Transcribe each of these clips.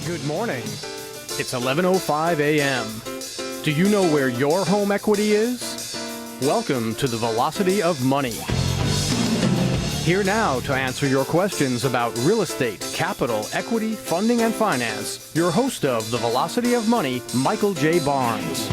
Good morning. It's 11:05 a.m. Do you know where your home equity is? Welcome to the Velocity of Money. Here now to answer your questions about real estate, capital, equity, funding, and finance, your host of the Velocity of Money, Michael J. Barnes.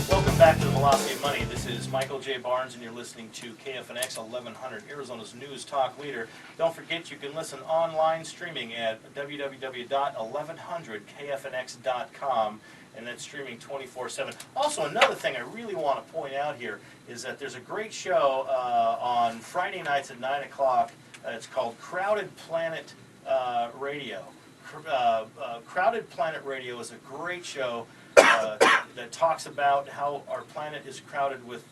Welcome back to the Velocity of Money. This is Michael J. Barnes, and you're listening to KFNX 1100, Arizona's news talk leader. Don't forget you can listen online streaming at www.1100kfnx.com, and that's streaming 24/7. Also, another thing I really want to point out here is that there's a great show on Friday nights at 9 o'clock. It's called Crowded Planet Radio. Crowded Planet Radio is a great show that talks about how our planet is crowded with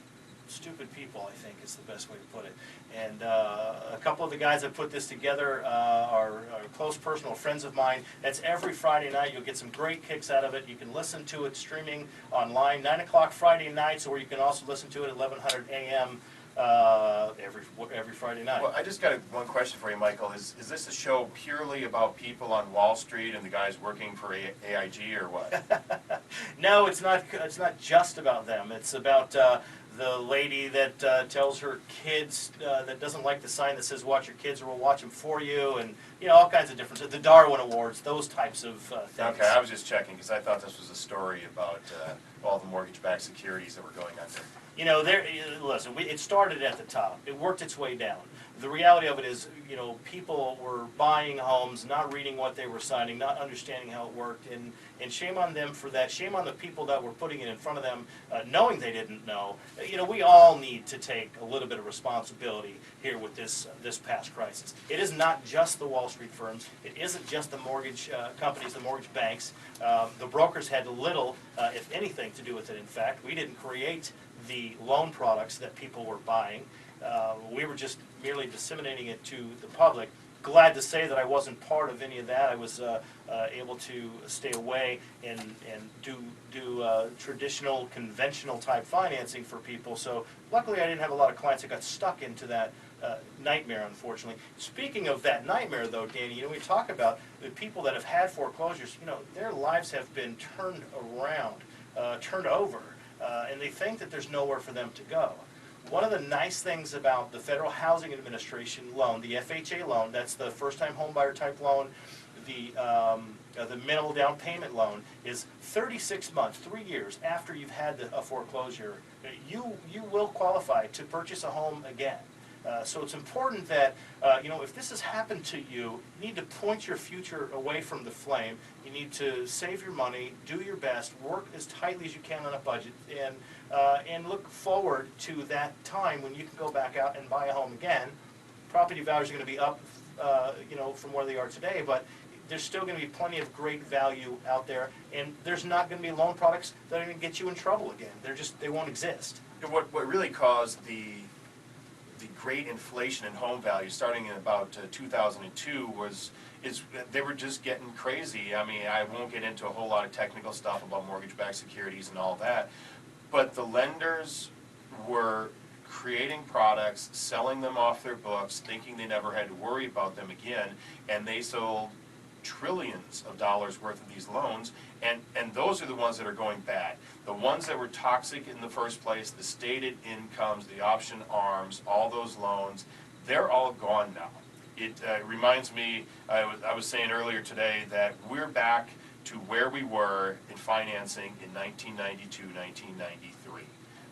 stupid people, I think is the best way to put it. And a couple of the guys that put this together are close personal friends of mine. That's every Friday night. You'll get some great kicks out of it. You can listen to it streaming online, 9 o'clock Friday nights, or you can also listen to it at 1100 a.m. Every Friday night. Well, I just got one question for you, Michael. Is this a show purely about people on Wall Street and the guys working for AIG, or what? No, it's not. It's not just about them. It's about the lady that tells her kids that doesn't like the sign that says "Watch your kids, or we'll watch them for you," and all kinds of different. The Darwin Awards, those types of things. Okay, I was just checking because I thought this was a story about all the mortgage-backed securities that were going under. Listen, it started at the top. It worked its way down. The reality of it is, people were buying homes, not reading what they were signing, not understanding how it worked, and shame on them for that. Shame on the people that were putting it in front of them, knowing they didn't know. We all need to take a little bit of responsibility here with this past crisis. It is not just the Wall Street firms. It isn't just the mortgage companies, the mortgage banks. The brokers had little, if anything, to do with it. In fact, we didn't create the loan products that people were buying. We were just merely disseminating it to the public. Glad to say that I wasn't part of any of that. I was able to stay away and do traditional, conventional type financing for people. So luckily I didn't have a lot of clients that got stuck into that nightmare, unfortunately. Speaking of that nightmare, though, Danny, we talk about the people that have had foreclosures. Their lives have been turned around, turned over. And they think that there's nowhere for them to go. One of the nice things about the Federal Housing Administration loan, the FHA loan, that's the first-time homebuyer type loan, the minimal down payment loan, is 36 months, 3 years after you've had a foreclosure, you will qualify to purchase a home again. So it's important that, if this has happened to you, you need to point your future away from the flame. You need to save your money, do your best, work as tightly as you can on a budget, and look forward to that time when you can go back out and buy a home again. Property values are going to be up, from where they are today, but there's still going to be plenty of great value out there, and there's not going to be loan products that are going to get you in trouble again. They won't exist. What really caused the great inflation in home values starting in about 2002 is they were just getting crazy. I mean, I won't get into a whole lot of technical stuff about mortgage-backed securities and all that, but the lenders were creating products, selling them off their books, thinking they never had to worry about them again, and they sold trillions of dollars worth of these loans, and those are the ones that are going bad. The ones that were toxic in the first place, the stated incomes, the option arms, all those loans, they're all gone now. It reminds me, I was saying earlier today that we're back to where we were in financing in 1992, 1993.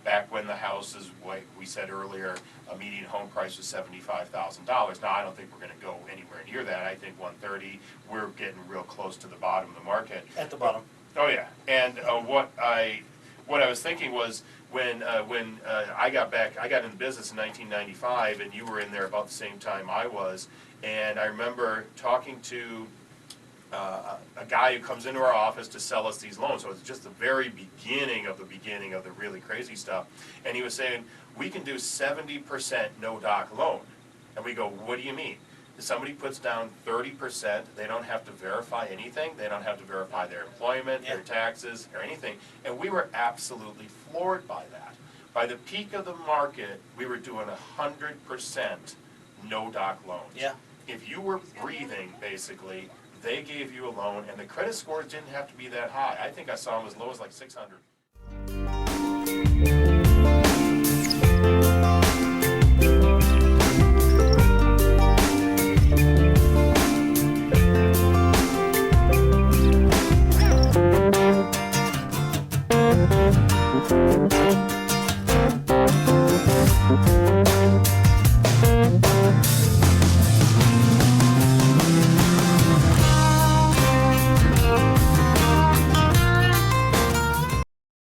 Back when the houses, like we said earlier, a median home price was $75,000. Now, I don't think we're going to go anywhere near that. I think 130, we're getting real close to the bottom of the market. At the bottom. Oh, yeah. And what I was thinking was when I got in the business in 1995, and you were in there about the same time I was, and I remember talking to a guy who comes into our office to sell us these loans. So it's just the very beginning of the really crazy stuff. And he was saying, we can do 70% no-doc loan. And we go, what do you mean? If somebody puts down 30%, they don't have to verify anything. They don't have to verify their employment, their taxes, or anything. And we were absolutely floored by that. By the peak of the market, we were doing 100% no-doc loans. Yeah. if you were breathing, basically, they gave you a loan, and the credit scores didn't have to be that high. I think I saw them as low as like 600.